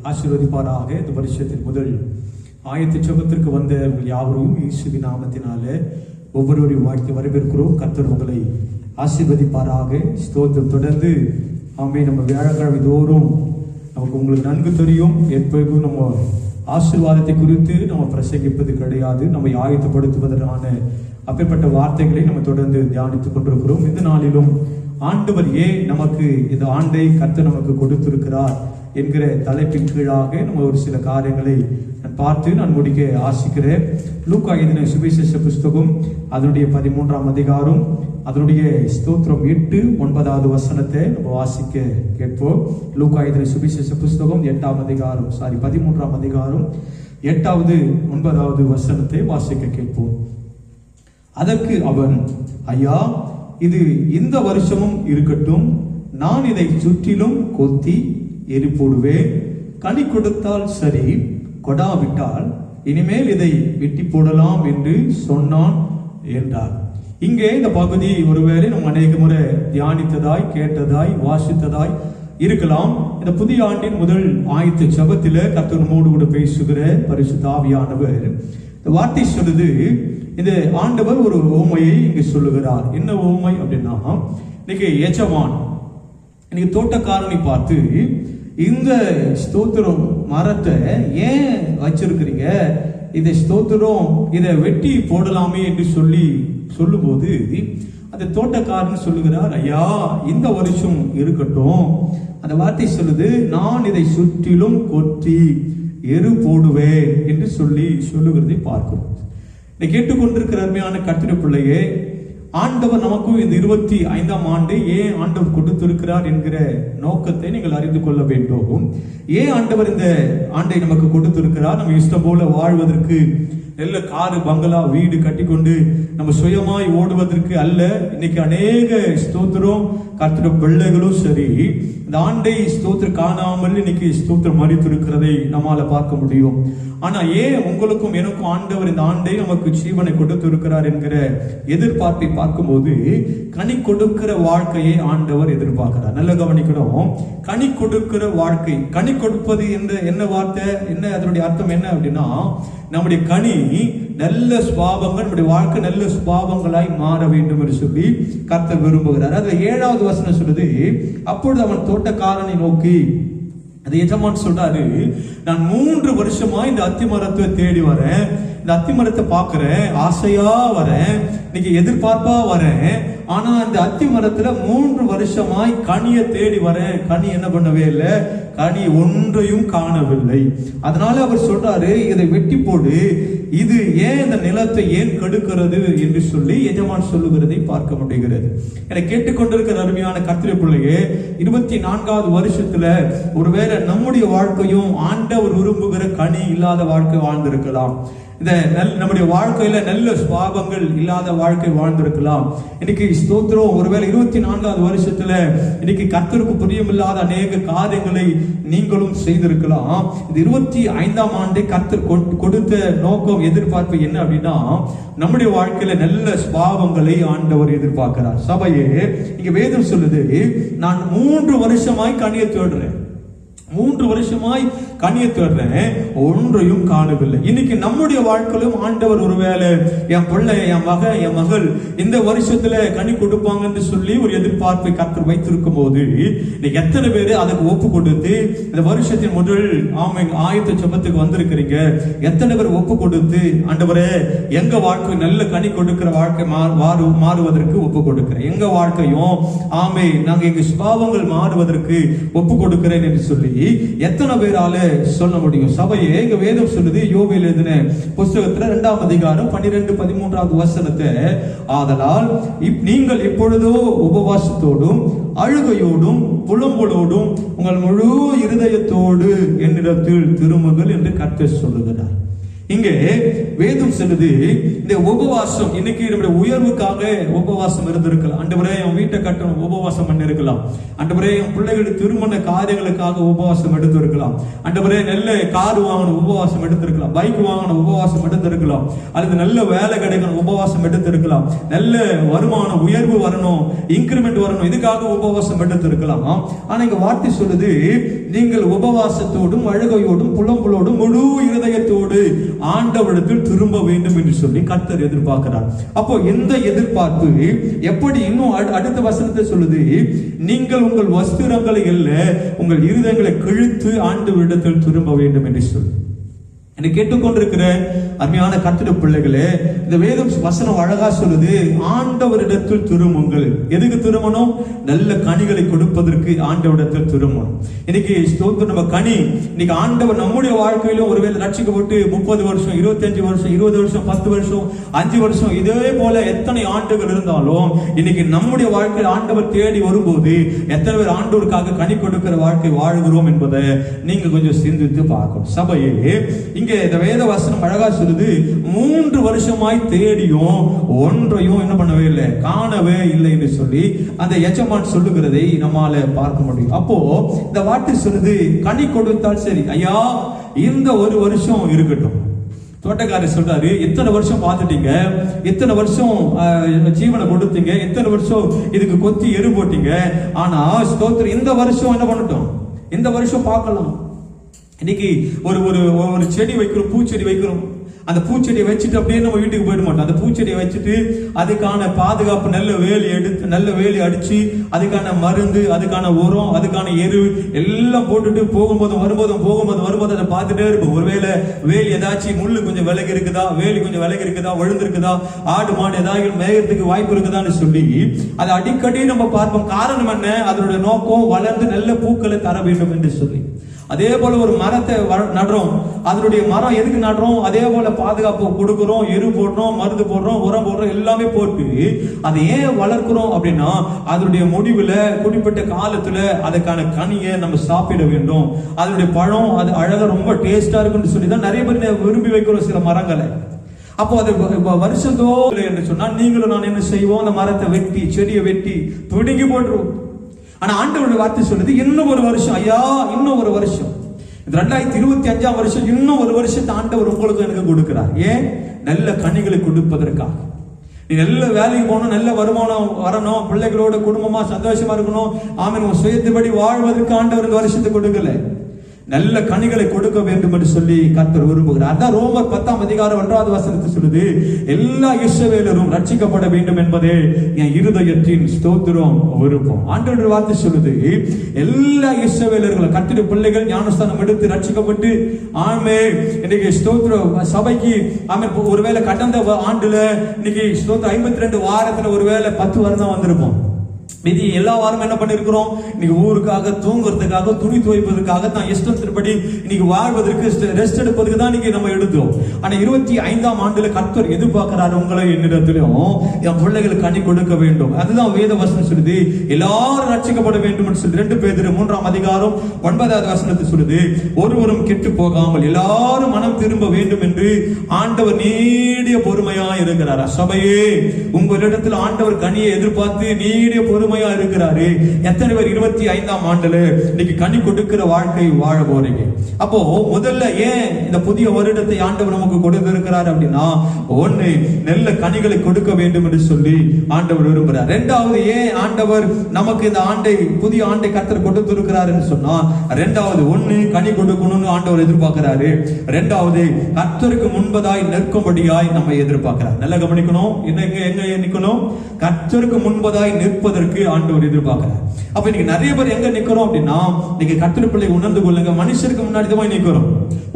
ஆசீர்வதிப்பாராக. இந்த வருஷத்தின் முதல் ஆயத்த ஜெபத்திற்கு வந்த உங்கள் யாவரையும் இயேசுவின் நாமத்தினாலே ஒவ்வொருவரையும் வாழ்க்கை வரவேற்கிறோம். கர்த்தர் உங்களை ஆசீர்வதிப்பாராக. ஸ்தோத்திரம். தொடர்ந்து நம்ம வியாழக்கிழமை தோறும் நமக்கு உங்களுக்கு நன்கு தெரியும், எப்போதும் நம்ம ஆசீர்வாதத்தை குறித்து நம்ம பிரசங்கிப்பது கிடையாது. நம்மை ஆயத்தப்படுத்துவதற்கான அப்பேற்பட்ட வார்த்தைகளை நம்ம தொடர்ந்து தியானித்துக் கொண்டிருக்கிறோம். இந்த நாளிலும் ஆண்டவர் ஏன் நமக்கு இந்த ஆண்டை கர்த்தர் நமக்கு கொடுத்திருக்கிறார் என்கிற தலைப்பின் கீழாக நம்ம ஒரு சில காரியங்களை பார்த்து நான் முடிக்க ஆசிக்கிறேன். லூக்கா எழுதின சுவிசேஷ புஸ்தகம் அதனுடைய 13ஆம் அதிகாரம் அதனுடைய ஸ்தோத்திரம் 8-9 வசனத்தை நம்ம வாசிக்க கேட்போம். லூக்கா எழுதின சுவிசேஷ புஸ்தகம் 13ஆம் அதிகாரம் 8-9 வசனத்தை வாசிக்க கேட்போம். அதற்கு அவன், ஐயா, இது இந்த வருஷமும் இருக்கட்டும், நான் இதை சுற்றிலும் கொத்தி எரி போடுவேன். கனி கொடுத்தால் சரி, கொடாவிட்டால் இனிமேல் இதை வெட்டி போடலாம் என்று சொன்னான் என்றார். இங்கே இந்த பகுதி ஒருவேளை நம்ம அநேக முறை தியானித்ததாய், கேட்டதாய், வாசித்ததாய் இருக்கலாம். இந்த புதிய ஆண்டின் முதல் ஆயத்த ஜெபத்திலே கர்த்தர் நம்மோடு கூட பேசுகிற பரிசுத்த ஆவியானவர் இந்த வார்த்தை சொல்லுது. இந்த ஆண்டவர் ஒரு உவமையை இங்கு சொல்லுகிறார். என்ன உவமை அப்படின்னா, இன்னைக்கு எஜமான் இன்னைக்கு தோட்டக்காரனை பார்த்து, இந்த ஸ்தோத்திரம் மரத்தை ஏன் வச்சிருக்கிறீங்க, இந்த ஸ்தோத்திரம் இதை வெட்டி போடலாமே என்று சொல்லும்போது அந்த தோட்டக்காரன் சொல்லுகிறார், ஐயா, இந்த வருஷம் இருக்கட்டும். அந்த வார்த்தை சொல்லுது, நான் இதை சுற்றிலும் கொத்தி எரு போடுவேன் என்று சொல்லுகிறதை பார்க்கிறோம். இதை கேட்டுக்கொண்டிருக்கிற அருமையான கர்த்தருடைய பிள்ளையே, ஆண்டவர் நமக்கும் இந்த 25ஆம் ஆண்டு ஏன் ஆண்டவர் கொடுத்திருக்கிறார் என்கிற நோக்கத்தை நீங்கள் அறிந்து கொள்ள வேண்டும். ஏன் ஆண்டவர் இந்த ஆண்டை நமக்கு கொடுத்திருக்கிறார்? நம்ம இஷ்டம் போல வாழ்வதற்கு, நல்ல காரு பங்களா வீடு கட்டிக்கொண்டு நம்ம சுயமாய் ஓடுவதற்கு அல்ல. இன்னைக்கு அநேக ஸ்தோத்திரம் கர்த்தருடைய பிள்ளைகளும் சரி, இந்த ஆண்டை ஸ்தோத்திரம் காணாமல் இன்னைக்கு ஸ்தோத்திரம் மறித்திருக்கிறதை நம்மால பார்க்க முடியும். ஆனா ஏன் உங்களுக்கும் எனக்கும் ஆண்டவர் இந்த ஆண்டை நமக்கு ஜீவனை கொடுத்து இருக்கிறார் என்கிற எதிர்பார்ப்பை பார்க்கும்போது, கனி கொடுக்கிற வாழ்க்கையை ஆண்டவர் எதிர்பார்க்கிறார். நல்ல கவனிக்கணும். கனி கொடுக்கிற வாழ்க்கை, கனி கொடுப்பது என்ன வார்த்தை, என்ன அதனுடைய அர்த்தம் என்ன அப்படின்னா, நம்முடைய கனி நல்ல சுபாவங்கள், நம்முடைய வாழ்க்கை நல்ல சுபாவங்களாய் மாற வேண்டும் என்று சொல்லி கர்த்தர் விரும்புகிறார். அதுல 7வது வசனம் சொல்லுது, அப்பொழுது அவன் தோட்டக்காரனை நோக்கி, அது எஜமான் சொல்றாரு, நான் 3 வருஷமா இந்த அத்தி மரத்தை தேடி வரேன், இந்த அத்தி மரத்தை பார்க்கிறேன், ஆசையா வரேன், இன்னைக்கு எதிர்பார்ப்பா வரேன். ஆனா இந்த அத்தி மரத்துல 3 வருஷமாய் கனியை தேடி வரேன், கனி என்ன பண்ணவே இல்லை, கனி ஒன்றையும் காணவில்லை. அதனால அவர் சொல்றாரு, இதை வெட்டி போடு, இது ஏன் இந்த நிலத்தை ஏன் கெடுக்கிறது என்று சொல்லி எஜமான் சொல்லுகிறதை பார்க்க முடிகிறது. என கேட்டுக்கொண்டிருக்கிற அருமையான கர்த்தருடைய பிள்ளையே, 24வது வருஷத்துல ஒருவேளை நம்முடைய வாழ்க்கையும் ஆண்டவர் விரும்புகிற கனி இல்லாத வாழ்க்கை வாழ்ந்திருக்கலாம். இந்த நம்முடைய வாழ்க்கையில நல்ல சுபாவங்கள் இல்லாத வாழ்க்கை வாழ்ந்திருக்கலாம். இன்னைக்கு ஸ்தோத்திரம் ஒருவேளை 24வது வருஷத்துல இன்னைக்கு கர்த்தருக்கு பிரியமில்லாத அநேக காரியங்களை நீங்களும் செய்திருக்கலாம். இந்த 25ஆம் ஆண்டை கர்த்தர் கொடுத்த நோக்கம், எதிர்பார்ப்பு என்ன அப்படின்னா, நம்முடைய வாழ்க்கையில நல்ல சுபாவங்களை ஆண்டவர் எதிர்பார்க்கிறார். சபையே, இங்க வேதம் சொல்லுது, நான் 3 வருஷமாய் கனியை தேடுறேன், 3 வருஷமாய் கனியை தேடுறேன், ஒன்றையும் காணவில்லை. இன்னைக்கு நம்முடைய வாழ்க்கையிலும் ஆண்டவர் ஒருவேளை என் பிள்ளை, என் மகன், என் மகள் இந்த வருஷத்துல கனி கொடுப்பாங்க என்று சொல்லி ஒரு எதிர்பார்ப்பை கர்த்தர் வைத்திருக்கும் போது, இன்னைக்கு எத்தனை பேரு அதுக்கு ஒப்பு கொடுத்து இந்த வருஷத்தின் முதல் ஆயத்த ஜெபத்துக்கு வந்திருக்கிறீங்க? எத்தனை பேர் ஒப்பு கொடுத்து, ஆண்டவரே எங்க வாழ்க்கை நல்ல கனி கொடுக்கிற வாழ்க்கை மாறுவதற்கு ஒப்பு கொடுக்கிறேன், எங்க வாழ்க்கையும் நாங்க எங்க சுபாவங்கள் மாறுவதற்கு ஒப்பு கொடுக்கிறேன் என்று சொல்லி எத்தனை பேரால சொல்ல முடியும்? சபையே, எங்க வேதம் சொல்லுது, யோவேல் எழுதின புஸ்தகத்துல 2ஆம் அதிகாரம் 12-13 வசனத்தை, ஆதலால் நீங்கள் எப்பொழுதோ உபவாசத்தோடும் அழுகையோடும் புலம்பலோடும் உங்கள் முழு இருதயத்தோடு என்னிடத்தில் திரும்புங்கள் என்று கர்த்தர் சொல்லுகிறார். இங்கே வேதம் சொல்லுது, இந்த உபவாசம் இன்னைக்கு நம்முடைய உயர்வுக்காக உபவாசம் இருந்திருக்கலாம். ஆண்டவரே என் வீட்டை கட்டணும், உபவாசம் பண்ணி இருக்கலாம். ஆண்டவரே என் பிள்ளைகளுடைய திருமண காரியங்களுக்காக உபவாசம் எடுத்து இருக்கலாம். ஆண்டவரே நல்ல கார் வாங்கணும், உபவாசம் எடுத்திருக்கலாம். பைக் வாங்கணும், உபவாசம் எடுத்திருக்கலாம். அல்லது நல்ல வேலை கிடைக்கணும், உபவாசம் எடுத்திருக்கலாம். நல்ல வருமானம் உயர்வு வரணும், இன்கிரிமெண்ட் வரணும், இதுக்காக உபவாசம் எடுத்திருக்கலாம். ஆனா இங்க வார்த்தை சொல்லுது, நீங்கள் உபவாசத்தோடும் அழுகையோடும் புலம்பலோடும் முழு இருதயத்தோடு ஆண்டவரிடத்தில் திரும்ப வேண்டும் என்று சொல்லி கர்த்தர் எதிர்பார்க்கிறார். அப்போ இந்த எதிர்பார்ப்பு எப்படி? இன்னும் அடுத்த வசனத்தை சொல்லுது, நீங்கள் உங்கள் வஸ்திரங்களை அல்ல உங்கள் இருதயங்களை கிழித்து ஆண்டவரிடத்தில் திரும்ப வேண்டும் என்று சொல்லி. என்னை கேட்டுக்கொண்டிருக்கிற அருமையான கர்த்தருடைய பிள்ளைகளே, இந்த வேதம் வசனம் அழகா சொல்லுது, ஆண்டவரிடத்தில் திரும்புங்கள். எதுக்கு திரும்பணும்? நல்ல கனிகளை கொடுப்பதற்கு ஆண்டவரிடத்தில் திரும்பணும். இன்னைக்கு ஸ்தோத்திரம், நம்ம கனி இன்னைக்கு ஆண்டவர் நம்முடைய வாழ்க்கையிலும் ஒருவேளை ரட்சிக்கப்பட்டு 30 வருஷம் 25 வருஷம் 20 வருஷம் 10 வருஷம் 5 வருஷம் இதே போல எத்தனை ஆண்டுகள் இருந்தாலும் இன்னைக்கு நம்முடைய வாழ்க்கையில் ஆண்டவர் தேடி வரும்போது எத்தனை பேர் ஆண்டவருக்காக கனி கொடுக்கிற வாழ்க்கை வாழ்கிறோம் என்பதை நீங்க கொஞ்சம் சிந்தித்து பார்க்கணும். சபையே, இங்கே இந்த வேத வசனம் அழகா சொல்லுது, 3 வருஷமாய் தேடியும் ஒன்றையும் என்ன பண்ணவே இல்லை, காணவே இல்லை என்று சொல்லி அந்த எஜமான் சொல்லுகிறதை நம்மால பார்க்க முடியும். அப்போ இந்த வார்த்தை சொல்லுது, கனி கொடுத்தால் சரி ஐயா, இந்த 1 வருஷம் இருக்கட்டும். தோட்டக்காரர் சொல்றாரு, எத்தனை வருஷம் பார்த்துட்டீங்க, எத்தனை வருஷம் ஜீவனை கொடுத்தீங்க, எத்தனை வருஷம் இதுக்கு கொத்தி எரு போட்டீங்க, ஆனா ஸ்தோத்திரம் இந்த வருஷம் என்ன பண்ணட்டும், இந்த வருஷம் பார்க்கலாம். இன்னைக்கு ஒரு செடி வைக்கிறோம், பூச்செடி வைக்கிறோம். அந்த பூச்செடியை வச்சுட்டு அப்படியே நம்ம வீட்டுக்கு போயிட மாட்டோம். அந்த பூச்செடியை வச்சுட்டு அதுக்கான பாதுகாப்பு, நல்ல வேலி அடிச்சு அதுக்கான மருந்து, அதுக்கான உரம், அதுக்கான எரு எல்லாம் போட்டுட்டு வரும்போதும் அதை பார்த்துட்டே இருப்போம். ஒருவேளை வேலி ஏதாச்சும் முள்ளு கொஞ்சம் விலகி இருக்குதா, வேலி கொஞ்சம் விலகி இருக்குதா, விழுந்திருக்குதா, ஆடு மாடு ஏதாவது மேயறதுக்கு வாய்ப்பு இருக்குதான்னு சொல்லி அதை அடிக்கடி நம்ம பார்ப்போம். காரணம் என்ன? அதனுடைய நோக்கம் வளர்ந்து நல்ல பூக்களை தர வேண்டும் என்று சொல்லி. அதே போல ஒரு மரத்தை நடுறோம், அதனுடைய மரம் எதுக்கு நடுறோம்? அதே போல பாதுகாப்பு கொடுக்கிறோம், எரு போடுறோம், மருந்து போடுறோம், உரம் போடுறோம், எல்லாமே போட்டு அதை ஏன் வளர்க்கிறோம் அப்படின்னா அதனுடைய முடிவுல குறிப்பிட்ட காலத்துல அதுக்கான கனியை நம்ம சாப்பிட வேண்டும். அதனுடைய பழம் அது அழகா ரொம்ப டேஸ்டா இருக்குன்னு சொல்லி தான் நிறைய பேர் விரும்பி வைக்கிறோம் சில மரங்களை. அப்போ அது வருஷத்தோடு என்று சொன்னா நீங்களும் நான் என்ன செய்வோம், அந்த மரத்தை வெட்டி, செடியை வெட்டி பிடுங்கி போட்டுருவோம். ஆனா ஆண்டவருடைய வார்த்தை சொல்லுது, இன்னும் 1 வருஷம் ஐயா, இன்னும் 1 வருஷம், 2025 வருஷம், இன்னும் 1 வருஷத்தை ஆண்டவர் உங்களுக்கு எனக்கு கொடுக்கிறார். ஏன்? நல்ல கனிகளை கொடுப்பதற்காக. நீ நல்ல வேலைக்கு போகணும், நல்ல வருமானம் வரணும், பிள்ளைகளோட குடும்பமா சந்தோஷமா இருக்கணும், ஆமென், சுயத்துபடி வாழ்வதற்கு ஆண்டவர் இந்த வருஷத்தை கொடுக்கல, நல்ல கனிகளை கொடுக்க வேண்டும் என்று சொல்லி கர்த்தர் விரும்புகிறார். அதான் ரோமர் 10ஆம் அதிகாரம் 1வது வசனத்தை சொல்லுது, எல்லா இஸ்ரவேலரும் ரட்சிக்கப்பட வேண்டும் என்பதே என் இருதயத்தின் ஸ்தோத்திரம் விருப்பம். ஆண்டவருடைய வார்த்தை சொல்லுது, எல்லா இஸ்ரவேலர்களும் கர்த்தருடைய பிள்ளைகள் ஞானஸ்தானம் எடுத்து ரட்சிக்கப்பட்டு ஆமென் இன்னைக்கு ஸ்தோத்திரம் சபைக்கு ஆமென். ஒருவேளை கடந்த ஆண்டுல இன்னைக்கு ஸ்தோத்திரம் 52 வாரத்துல ஒருவேளை 10 வாரம் தான் வந்திருப்போம். மீதி எல்லா வாரம் என்ன பண்ணிருக்கிறோம், இன்னைக்கு ஊருக்காக, தூங்குறதுக்காக, துணி துவைப்பதற்காக தான் இஷ்டத்தின்படி இன்னைக்கு வாழ்வதற்கு, ரெஸ்ட் எடுப்பதற்கு தான் இன்னைக்கு நம்ம எடுத்தோம். ஆனா 25ஆம் ஆண்டுல கர்த்தர் எதிர்பார்க்கிறாரு, உங்களை என்னிடத்திலும் என் பிள்ளைகளுக்கு கனி கொடுக்க வேண்டும். அதுதான் வேத வசனம் சொல்லுது, எல்லாரும் ரட்சிக்கப்பட வேண்டும் என்று சொல்லி 2 பேதுரு 3ஆம் அதிகாரம் 9வது வசனத்தை சொல்லுது, ஒருவரும் கெட்டு போகாமல் எல்லாரும் மனம் திரும்ப வேண்டும் என்று ஆண்டவர் நீடிய பொறுமையா இருக்கிறார். சபையே, உங்களிடத்தில் ஆண்டவர் கனியை எதிர்பார்த்து நீடிய பொறுமையா இருக்கிறாரு. எத்தனை பேர் 25ஆம் ஆண்டுல இன்னைக்கு கனி கொடுக்கிற வாழ்க்கை வாழ போறீங்க? அப்போ முதல்ல ஏன் இந்த புதிய வருடத்தை ஆண்டவர் நமக்கு கொடுத்திருக்கிறார் அப்படின்னா, ஒண்ணு, நல்ல கனிகளை கொடுக்க வேண்டும் என்று சொல்லி ஆண்டவர் விரும்புகிறார். 2வது, ஏன் ஆண்டவர் நமக்கு இந்த புதிய ஆண்டை கர்த்தர் கொடுத்திருக்கிறார் என்று சொன்னா, 2வது, ஒண்ணு, கனி கொடுக்கணும்னு ஆண்டவர் எதிர்பார்க்கிறாரு. 2வது, கர்த்தருக்கு முன்பதாய் நிற்கும்படியாய் நம்ம எதிர்பார்க்கிறார். நல்லா கவனிக்கணும், எங்க நிக்கணும்? கர்த்தருக்கு முன்பதாய் நிற்பதற்கு ஆண்டவர் எதிர்பார்க்கிறார். அப்ப இன்னைக்கு நிறைய பேர் எங்க நிக்கிறோம் அப்படின்னா, நீங்க கர்த்தர் பிள்ளை உணர்ந்து கொள்ளுங்க, மனுஷருக்கு முன்னாடி தான் போய் நிக்கிறோம்,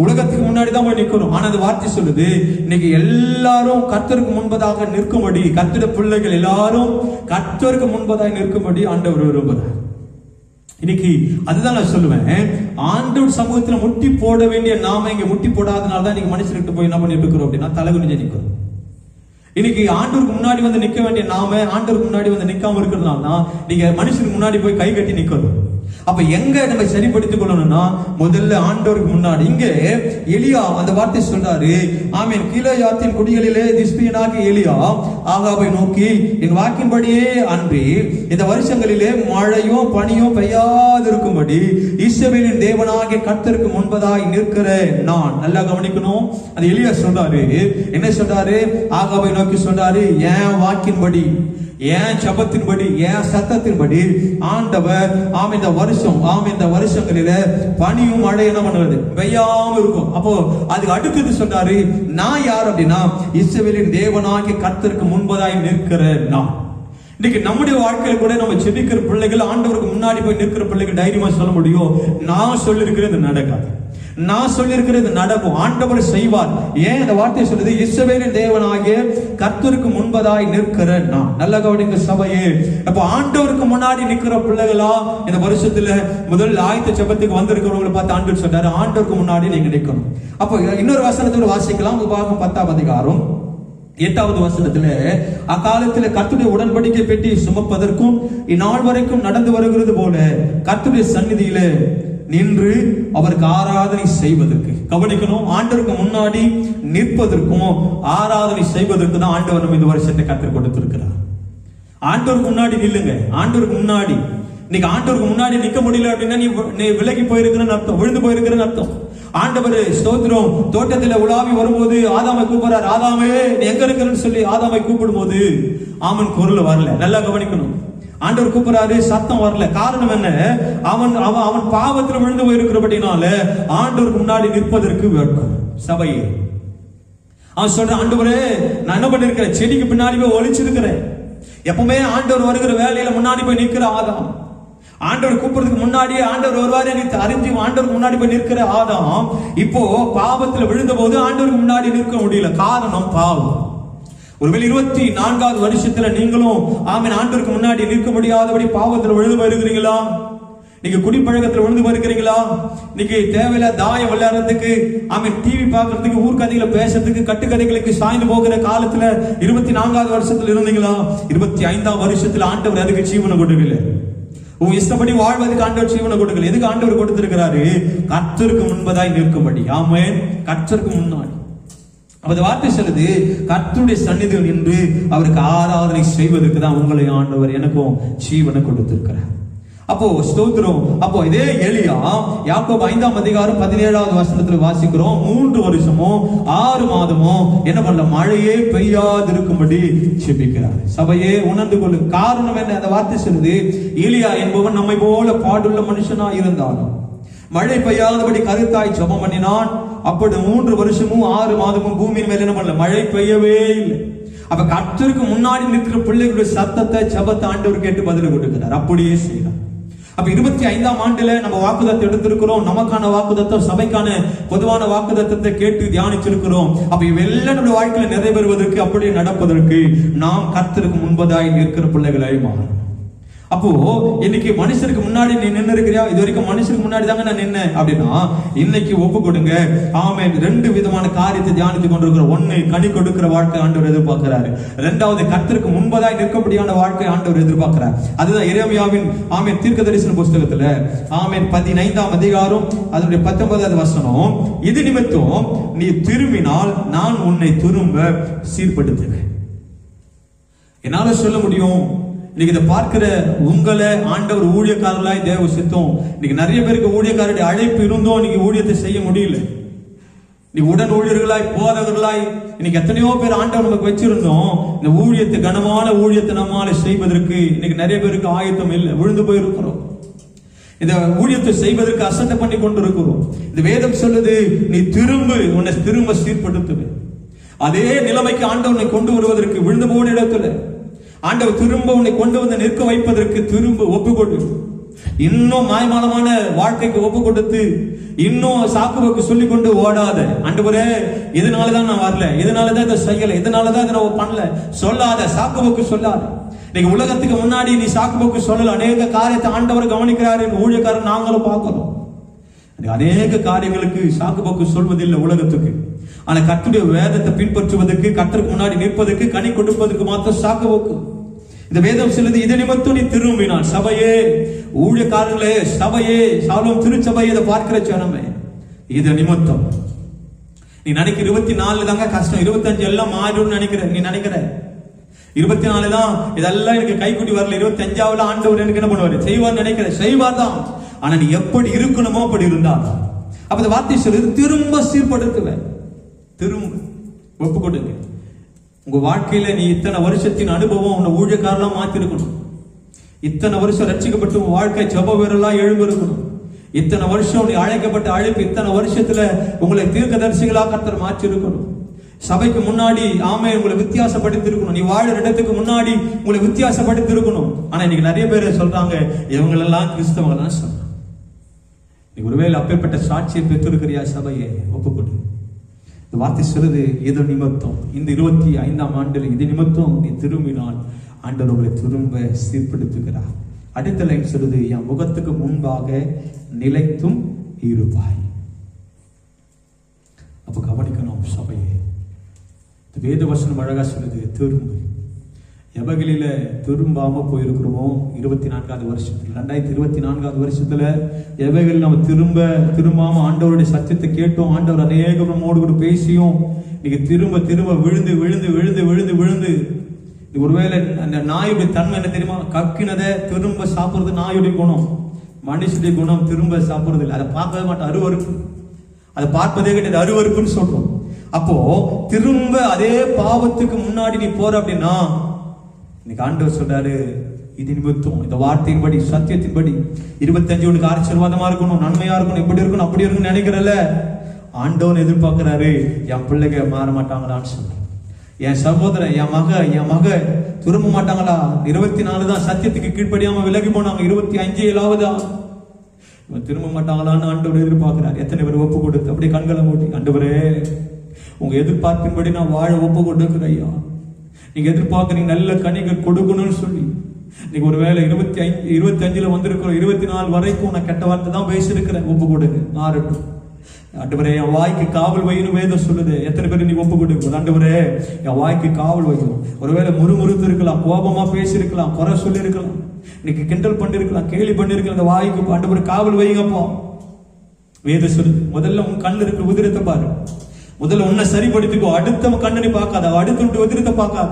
உலகத்துக்கு முன்னாடி தான் போய் நிக்கிறோம். ஆனா அந்த வார்த்தை சொல்லுது, இன்னைக்கு எல்லாரும் கர்த்தருக்கு முன்பதாக நிற்கும்படி, கர்த்தருடைய பிள்ளைகள் எல்லாரும் கர்த்தருக்கு முன்பதாக நிற்கும்படி ஆண்டவர் விரும்புகிறார். இன்னைக்கு அதுதான் நான் சொல்லுவேன், ஆண்டவர் சமூகத்துல முட்டி போட வேண்டிய நாம இங்க முட்டி போடாதனால தான் இன்னைக்கு மனுஷருக்கு போய் என்ன பண்ணிட்டு இருக்கிறோம் அப்படின்னா தலைகுனிஞ்சு நிக்கிறோம். இன்னைக்கு ஆண்டவருக்கு முன்னாடி வந்து நிக்க வேண்டிய நாம ஆண்டவருக்கு முன்னாடி வந்து நிக்காம இருக்கிறதுனால தான் நீங்க மனுஷனுக்கு முன்னாடி போய் கை கட்டி நிக்கணும். அப்ப எங்க நம்ம சரிப்படுத்திக் கொள்ளணும்னா முதல்ல ஆண்டவருக்கு முன்னாடி. இங்க எலியா அந்த வார்த்தை சொல்றாரு, ஆமீன், கீலேயாத்தின் குடிகளிலே திஸ்பியனாகிய எலியா ஆகாபை நோக்கி, என் வாக்கின்படியே அன்றி இந்த வருஷங்களிலே மழையோ பனியோ பெய்யாதிருக்கும்படி இஸ்ரவேலின் தேவனாகிய கர்த்தருக்கு முன்பதாய் நிற்கிற நான். நல்லா கவனிக்கணும். அந்த எலியா சொல்றாரு, என்ன சொல்றாரு? ஆகாபை நோக்கி சொல்றாரு, என் வாக்கின்படி, என் ஜபத்தின்படி, என் சத்தத்தின்படி ஆண்டவர் இந்த வருஷம் இந்த வருஷங்களில பனியும் மழை என்ன பண்ணுறது? பெய்யாம இருக்கும். அப்போ அதுக்கு அடுத்தது சொல்றாரு, நான் யார் அப்படின்னா இஸ்ரவேலின் தேவனாகிய கர்த்தருக்கு முன்பதாய் நிற்கிற நான். இன்னைக்கு நம்முடைய வாழ்க்கையில கூட நம்ம செபிக்கிற பிள்ளைகள், ஆண்டவருக்கு முன்னாடி போய் நிற்கிற பிள்ளைகள் தைரியமா சொல்ல முடியும், நான் சொல்லிருக்கிறது நடக்காது, நான் சொல்லிருக்கிறது நடக்கும், ஆண்டவர் செய்வார். ஏன் அந்த வார்த்தை சொல்லுது? இஸ்ரவேலின் தேவனாகிய கர்த்தருக்கு முன்பதாய் நிற்கிற நான். நல்ல கவனிங்க சபையே. அப்ப ஆண்டவருக்கு முன்னாடி நிற்கிற பிள்ளைகளா இந்த வருஷத்துல முதல் ஆயத்த ஜெபத்துக்கு வந்திருக்கிறவங்களை பார்த்து ஆண்டவர் சொல்றாரு, ஆண்டவருக்கு முன்னாடி நீங்க நிற்கணும். அப்ப இன்னொரு வசனத்தோடு வாசிக்கலாம். உபாகம் 10ஆம் அதிகாரம் 8வது வசனத்துல, அக்காலத்தில் கர்த்தருடைய உடன்படிக்கை பெட்டி சுமப்பதற்கும் இந்நாள் வரைக்கும் நடந்து வருகிறது போல கர்த்தருடைய சந்நிதியில நின்று அவருக்கு ஆராதனை செய்வதற்கு. கவனிக்கணும், ஆண்டவருக்கு முன்னாடி நிற்பதற்கும் ஆராதனை செய்வதற்கு தான் ஆண்டவர் நம்ம இந்த வருஷத்தை கற்றுக் கொடுத்திருக்கிறார். ஆண்டவருக்கு முன்னாடி நில்லுங்க. ஆண்டவருக்கு முன்னாடி இன்னைக்கு ஆண்டவருக்கு முன்னாடி நிக்க முடியல அப்படின்னா நீ விலகி போயிருக்கிறன்னு அர்த்தம், விழுந்து போயிருக்கிறன்னு அர்த்தம். ஆண்டவர் ஸ்தோத்திரம் தோட்டத்துல உலாவி வரும்போது ஆதாமை கூப்பிடுறார், ஆதாமே நீ எங்க இருக்கிறன்னு சொல்லி ஆதாமை கூப்பிடும் போது ஆமன் குரல் வரல. நல்லா கவனிக்கணும். ஆண்டவர் கூப்பிடுறாரு, சத்தம் வரல. காரணம் என்ன? அவன் அவன் பாவத்தில் விழுந்து போயிருக்கிறபடினால ஆண்டவருக்கு முன்னாடி நிற்பதற்கு வேட்கும். சபையே அவன் சொல்ற, ஆண்டவரே நான் என்ன பண்ணிருக்கிறேன்? செடிக்கு பின்னாடி போய் ஒளிச்சிருக்கிறேன். எப்பவுமே ஆண்டவர் வருகிற வேலையில முன்னாடி போய் நிற்கிற ஆதாம், ஆண்டவர் கூப்பிடுறதுக்கு முன்னாடியே ஆண்டவர் வருவாரு அறிஞ்சு ஆண்டவருக்கு முன்னாடி போய் நிற்கிற ஆதாம் இப்போ பாவத்துல விழுந்த போது ஆண்டவருக்கு முன்னாடி நிற்க முடியல. காரணம் பாவம். ஒருவேளை 24வது வருஷத்துல நீங்களும் ஆண்டவருக்கு முன்னாடி நிற்க முடியாதபடி பாவத்துல விழுந்து போயிருக்கிறீங்களா? நீங்க குடிப்பழக்கத்துல விழுந்து போயிருக்கிறீங்களா? நீங்க தேவையில்ல தாயம் விளையாடுறதுக்கு, டிவி பார்க்கறதுக்கு, ஊர்கதைகளை பேசுறதுக்கு, கட்டுக்கதைகளுக்கு சாய்ந்து போகிற காலத்துல 24வது வருஷத்துல இருந்தீங்களா? 25ஆம் வருஷத்துல ஆண்டவர் அதுக்கு ஜீவனை கொடுக்கல. உன் இஷ்டப்படி வாழ்வதற்கு ஆண்டவர் ஜீவனை கொடுக்கல. எதுக்கு ஆண்டவர் கொடுத்திருக்கிறாரு? கர்த்தருக்கு முன்பதாய் நிற்கும்படி. ஆமென். கர்த்தருக்கு முன்னாடி. அப்ப வார்த்தை சொல்லுது, கர்த்தருடைய சந்நிதியில் நின்று அவருக்கு ஆராதனை செய்வதற்கு தான் உங்களை ஆண்டவர் எனக்கும் ஜீவனை கொடுத்திருக்கிறார். அப்போ ஸ்தோத்திரம். அப்போ இதே எலியா யாக்கோபு 5ஆம் அதிகாரம் 17வது வசனத்துல வாசிக்கிறோம், 3 வருஷமோ 6 மாதமோ என்ன பண்ணல, மழையே பெய்யாதிருக்கும்படி ஜெபிக்கிறார். சபையே உணர்ந்து கொள்ளு. காரணம் என்ன? அந்த வார்த்தை சொல்லுது, எலியா என்பவன் நம்மை போல பாடுள்ள மனுஷனா இருந்தாலும் மழை பெய்யாதபடி கருத்தாய் ஜெபம் பண்ணினான். அப்படி 3 வருஷமும் 6 மாதமும் பூமியின் மேல என்ன பண்ணல, மழை பெய்யவே இல்லை. அப்ப கர்த்தருக்கு முன்னாடி நிற்கிற பிள்ளைகளுடைய சத்தத்தை ஜெபத்தை ஆண்டவர் கேட்டு பதில் கொடுக்கிறார். அப்படியே செய்யறார். அப்ப 25ஆம் ஆண்டுல நம்ம வாக்குதத்தை எடுத்திருக்கிறோம். நமக்கான வாக்குதத்தம், சபைக்கான பொதுவான வாக்குதத்தத்தை கேட்டு தியானிச்சிருக்கிறோம். அப்ப இவெல்லாம் நம்முடைய வாழ்க்கையில நிறைவேறுவதற்கு, அப்படியே நடப்பதற்கு நாம் கர்த்தருக்கு முன்பதாய் நிற்கிற பிள்ளைகளாய் மாறணும். அப்போ இன்னைக்கு மனுஷருக்கு முன்னாடி நீ நின்று இருக்கிறியா? இது வரைக்கும் மனுஷருக்கு முன்னாடி தாங்க நான் நின்னேன் அப்படின்னா இன்னைக்கு ஒப்பு கொடுங்க. ஆமென். 2 விதமான காரியத்தை தியானித்து கொண்டிருக்கிறோம். 1, கனி கொடுக்கிற வாழ்க்கை ஆண்டவர் எதிர்பார்க்கிறாரு. 2வது, கர்த்தருக்கு முன்பதாய் நிற்கப்படியான வாழ்க்கை ஆண்டவர் எதிர்பார்க்கிறார். அதுதான் எரேமியாவின் தீர்க்க தரிசன புஸ்தகத்துல 15ஆம் அதிகாரம் அதனுடைய 19வது வசனம், இது நிமித்தம் நீ திரும்பினால் நான் உன்னை திரும்ப சீர்படுத்துவேன். என்னால சொல்ல முடியும், இன்னைக்கு இதை பார்க்கிற உங்களை ஆண்டவர் ஊழியக்காரர்களாய் தேவ சித்தம். இன்னைக்கு நிறைய பேருக்கு ஊழியக்காரருடைய அழைப்பு இருந்தோம், இன்னைக்கு ஊழியத்தை செய்ய முடியல. நீ உடன் ஊழியர்களாய், போதகர்களாய் இன்னைக்கு எத்தனையோ பேர் ஆண்டவர் நமக்கு வச்சிருந்தோம். இந்த ஊழியத்தை, கனமான ஊழியத்தை நம்மால செய்வதற்கு இன்னைக்கு நிறைய பேருக்கு ஆயத்தம் இல்லை, விழுந்து போயிருக்கிறோம். இந்த ஊழியத்தை செய்வதற்கு அசட்டை பண்ணி கொண்டு இருக்கிறோம். இந்த வேதம் சொல்லுது, நீ உன்னை திரும்ப சீர்படுத்துவேன். அதே நிலைமைக்கு ஆண்டவனை கொண்டு வருவதற்கு, விழுந்து போன இடத்துல ஆண்டவர் திரும்ப உன்னை கொண்டு வந்து நிற்க வைப்பதற்கு திரும்ப ஒப்பு கொடு. இன்னும் மாய்மாலமான வாழ்க்கைக்கு ஒப்பு கொடுத்து, இன்னும் சாக்குவுக்கு சொல்லிக் கொண்டு ஓடாத. ஆண்டவரே இதனாலதான் நான் வரல, இதனாலதான் இதை செய்யல, இதனாலதான் இதை நான் பண்ணல சொல்லாத. சாக்குவுக்கு சொல்லாத. இன்னைக்கு உலகத்துக்கு முன்னாடி நீ சாக்குவுக்கு சொல்லல. அநேக காரியத்தை ஆண்டவர் கவனிக்கிறாரு. ஊழியக்காரன் நாங்களும் பார்க்கிறோம். அநேக காரியங்களுக்கு சாக்குவுக்கு சொல்வதில்லை உலகத்துக்கு. ஆனா கர்த்தருடைய வேதத்தை பின்பற்றுவதற்கு, கர்த்தருக்கு முன்னாடி நிற்பதற்கு, கனி கொடுப்பதற்கு மாத்திரம் சாக்குவோக்கு. இந்த வேதம் சொல்லுது, இது நிமித்தம் நீ திரும்பினான். சபையே ஊழியக்காரர்களே, சபையே, சாலோம் திருச்சபை, இதை பார்க்கிற ஜனமே, இது நிமித்தம் நீ நினைக்கிற 24 தாங்க கஷ்டம், 25 எல்லாம் மாறும்னு நினைக்கிற. நீ நினைக்கிற 24 தான் இதெல்லாம் எனக்கு கைக்குட்டி வரல, 25வது ஆண்டவர் எனக்கு என்ன பண்ணுவாரு, செய்வார் நினைக்கிற. செய்வார் தான், ஆனா நீ எப்படி இருக்கணுமோ அப்படி இருந்தா. அப்ப இந்த வார்த்தை சொல்லுது, திரும்ப சீர்படுத்துவேன். திரும்ப ஒப்பு கொடுங்க. உங்க வாழ்க்கையில நீ இத்தனை வருஷத்தின் அனுபவம் உன்னை ஊழியக்காரெல்லாம் மாத்தி இருக்கணும். இத்தனை வருஷம் ரட்சிக்கப்பட்டு உன் வாழ்க்கை ஜெப வீரரெல்லாம் எழும்பி இருக்கணும். இத்தனை வருஷம் நீ அழைக்கப்பட்ட அழைப்பு, இத்தனை வருஷத்துல உங்களை தீர்க்கதரிசிகளா கர்த்தர் மாற்றி இருக்கணும். சபைக்கு முன்னாடி ஆமே உங்களை வித்தியாசப்படுத்தி இருக்கணும். நீ வாழ இடத்துக்கு முன்னாடி உங்களை வித்தியாசப்படுத்தி இருக்கணும். ஆனா இன்னைக்கு நிறைய பேர் சொல்றாங்க, இவங்களெல்லாம் கிறிஸ்தவங்க தான் சொல்றாங்க. நீ ஒருவேளை அப்பேற்பட்ட சாட்சியை பெற்றிருக்கிறியா? சபையை ஒப்புக்கொடு. இந்த வார்த்தை சொல்லுது, இது நிமித்தம் இந்த 25ஆம் ஆண்டுல இது நிமித்தம் நீ திரும்பினால் ஆண்டவர் உங்களை திரும்ப சீர்படுத்துகிறார். அடுத்த லைன் சொல்லுது, என் முகத்துக்கு முன்பாக நிலைத்தும் இருப்பாய். அப்ப கவனிக்கணும் சபையே, வேத வசனம் அழகா சொல்லுது, திரும்ப. எவகளில திரும்பாம போயிருக்கிறோமோ 24வது வருஷத்துல, 2024வது வருஷத்துல எவைகள் நம்ம திரும்பாம ஆண்டவருடைய சத்தியத்தை கேட்டோம், ஆண்டவர் அநேக நம்மோடு கூட பேசியும் நீங்க திரும்ப திரும்ப விழுந்து விழுந்து விழுந்து விழுந்து விழுந்து. ஒருவேளை அந்த நாயுடைய தன்மை என்ன தெரியுமா? கக்கினதை திரும்ப சாப்பிடுறது நாயுடைய குணம். மனுஷனுடைய குணம் திரும்ப சாப்பிடுறது இல்லை. அதை பார்க்கவே மாட்டோம், அருவருப்பு. அதை பார்ப்பதே கிடையாது, அருவருப்புன்னு சொல்றோம். அப்போ திரும்ப அதே பாவத்துக்கு முன்னாடி நீ போற அப்படின்னா, இன்னைக்கு ஆண்டவர் சொல்றாரு, இது நிமித்தம் இந்த வார்த்தையின்படி சத்தியத்தின்படி 25 உனக்கு ஆசீர்வாதமா இருக்கணும், நன்மையா இருக்கணும், எப்படி இருக்கணும் அப்படி இருக்கணும் நினைக்கிறல்ல, ஆண்டவன் எதிர்பார்க்கிறாரு, என் பிள்ளைங்க மாற மாட்டாங்களான்னு சொல்ற. என் சகோதரன், என் மக திரும்ப மாட்டாங்களா? 24 தான் சத்தியத்துக்கு கீழ்ப்படியாம விலகி போனாங்க, 25 இவன் திரும்ப மாட்டாங்களான்னு ஆண்டவர் எதிர்பார்க்கிறார். எத்தனை பேர் ஒப்பு கொடுத்து அப்படியே கண்களை மூடி, ஆண்டவரே உங்க எதிர்பார்ப்பின்படி நான் வாழ ஒப்பு கொடுக்கிறேன் ஐயா, நீங்க எதிர்பார்க்கறீங்க நல்ல கனிகள் கொடுக்கணும்னு சொல்லி. நீங்க ஒருவேளை 25 வந்திருக்கிறோம், 24 வரைக்கும் நான் கெட்ட வார்த்தை தான் பேசியிருக்கிறேன், ஒப்பு கொடுங்க மாறட்டும். ஆண்டவரே என் வாய்க்கு காவல் வைன்னு வேதம் சொல்லுது. எத்தனை பேர் நீ ஒப்பு கொடுக்க? ஆண்டவரே என் வாய்க்கு காவல் வைக்கணும். ஒருவேளை முறுமுறுத்து இருக்கலாம், கோபமா பேசியிருக்கலாம், குறை சொல்லி இருக்கலாம், இன்னைக்கு கிண்டல் பண்ணிருக்கலாம், கேலி பண்ணிருக்கலாம், அந்த வாய்க்கு ஆண்டவரே காவல் வைங்கப்பா. வேதம் சொல்லுது, முதல்ல உன் கண்ணில் இருக்கிற உதிரத்தை பாரு, முதல்ல உன்னை சரிப்படுத்திக்கோ, அடுத்த கண்ணனை பார்க்காத, அடுத்த உதிரத்தை பார்க்காத.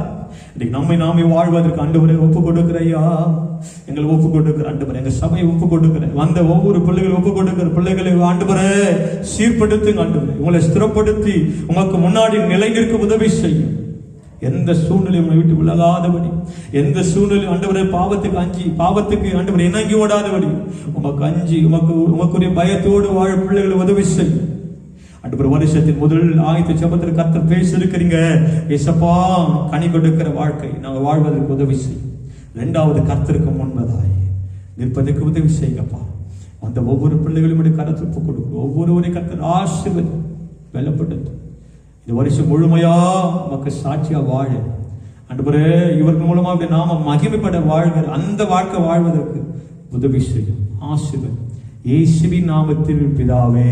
இன்னைக்கு நம்மை நாமே வாழ்வதற்கு ஆண்டவரே ஒப்பு கொடுக்கிறையா, எங்களை ஒப்பு கொடுக்கிற ஆண்டவரே, எங்க சபையை ஒப்பு கொடுக்கிறேன், வந்த ஒவ்வொரு பிள்ளைகளை ஒப்பு கொடுக்கிற பிள்ளைகளை ஆண்டவரே சீர்படுத்துங்க ஆண்டவரே, உங்களை ஸ்திரப்படுத்தி உங்களுக்கு முன்னாடி நிலை நிற்க உதவி செய்யும். எந்த சூழ்நிலையும் உங்களை விட்டு விலகாதபடி, எந்த சூழ்நிலையும் ஆண்டவரே பாவத்துக்கு ஆண்டவரே இணங்கி ஓடாதபடி, உமக்கு அஞ்சி உமக்குரிய பயத்தோடு வாழ பிள்ளைகளை உதவி செய்யும். ஆண்டவர் வருஷத்தின் முதல் ஆயத்த ஜெபத்தில் கர்த்தர் பேசியிருக்கிறீங்க, ஏசப்பா கனி கொடுக்கிற வாழ்க்கை நாங்கள் வாழ்வதற்கு உதவி செய்யும். 2வது கர்த்தருக்கு முன்பதாய் நிற்பதற்கு உதவி செய்யுங்கப்பா. அந்த ஒவ்வொரு பிள்ளைகளும் கருத்து கொடுக்கும், ஒவ்வொருவரையும் கர்த்தர் ஆசீர்வதி வெல்லப்படுத்து. இந்த வருஷம் முழுமையா நமக்கு சாட்சியா வாழ ஆண்டவரே, இவர்கள் மூலமா அப்படி நாம மகிமைப்பட வாழ்கிற அந்த வாழ்க்கை வாழ்வதற்கு உதவி செய்யும். ஆசீர்வதி இயேசுவின் நாமத்தில் பிதாவே.